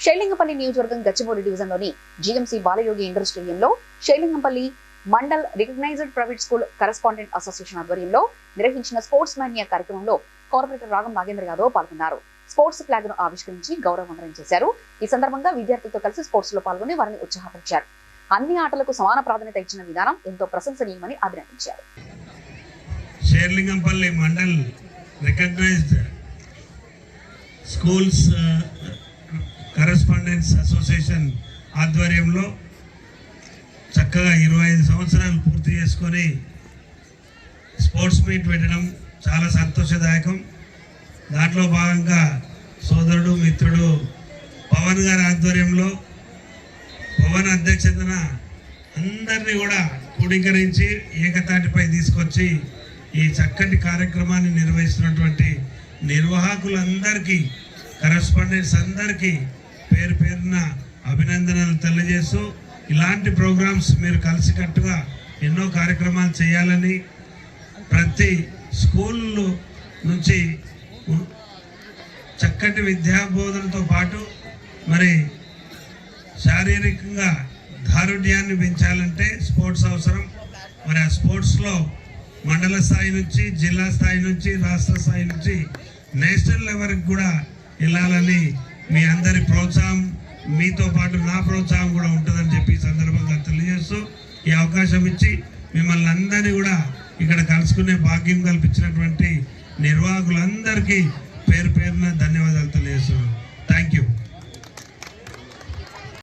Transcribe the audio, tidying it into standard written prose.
షేర్లింగంపల్లి నియోజకవర్గం గచ్చిబౌలి డివిజన్లోని GMC Balayogi indoor స్టేడియంలో Serilingampally mandal recognized private school correspondent association ఆధ్వర్యంలో నిర్వహించిన స్పోర్ట్స్ మానియా కార్యక్రమంలో కార్పొరేటర్ రాగం నాగేంద్ర యాదవ్ పాల్గొన్నారు. స్పోర్ట్స్ ఫ్లాగ్ ను ఆవిష్కరించి గౌరవ వందనం చేశారు. ఈ సందర్భంగా విద్యార్థులతో కలిసి స్పోర్ట్స్ లో పాల్గొని వారిని ఉత్సాహపరిచారు. అన్ని ఆటలకు సమాన ప్రాధాన్యత ఇచ్చిన విధానం ఎంతో ప్రశంసనీయమని అభినందించారు. Serilingampally mandal recognized schools correspondence association ఆధ్వర్యంలో చక్కగా 25 సంవత్సరాలు పూర్తి చేసుకొని స్పోర్ట్స్ మీట్ పెట్టడం చాలా సంతోషదాయకం. దాంట్లో భాగంగా సోదరుడు మిత్రుడు పవన్ గారి ఆధ్వర్యంలో పవన్ అధ్యక్షతన అందరినీ కూడా క్రోడీకరించి ఏకతాటిపై తీసుకొచ్చి ఈ చక్కటి కార్యక్రమాన్ని నిర్వహిస్తున్నటువంటి నిర్వాహకులందరికీ, కరెస్పాండెంట్స్ అందరికీ పేరు పేరున అభినందనలు తెలియజేస్తూ, ఇలాంటి ప్రోగ్రామ్స్ మీరు కలిసికట్టుగా ఎన్నో కార్యక్రమాలు చేయాలని, ప్రతి స్కూల్ నుంచి చక్కటి విద్యాబోధనతో పాటు మరి శారీరకంగా దారుఢ్యాన్ని పెంచాలంటే స్పోర్ట్స్ అవసరం. మరి ఆ స్పోర్ట్స్లో మండల స్థాయి నుంచి, జిల్లా స్థాయి నుంచి, రాష్ట్ర స్థాయి నుంచి నేషనల్ లెవెల్కి కూడా వెళ్ళాలని మీ అందరి ప్రోత్సాహం, మీతో పాటు నా ప్రోత్సాహం కూడా ఉంటుందని చెప్పి ఈ సందర్భంగా తెలియజేస్తూ, ఈ అవకాశం ఇచ్చి మిమ్మల్ని అందరినీ కూడా ఇక్కడ కలుసుకునే భాగ్యం కల్పించినటువంటి నిర్వాహకులందరికీ పేరు పేరున ధన్యవాదాలు తెలియజేస్తున్నాను. Thank you.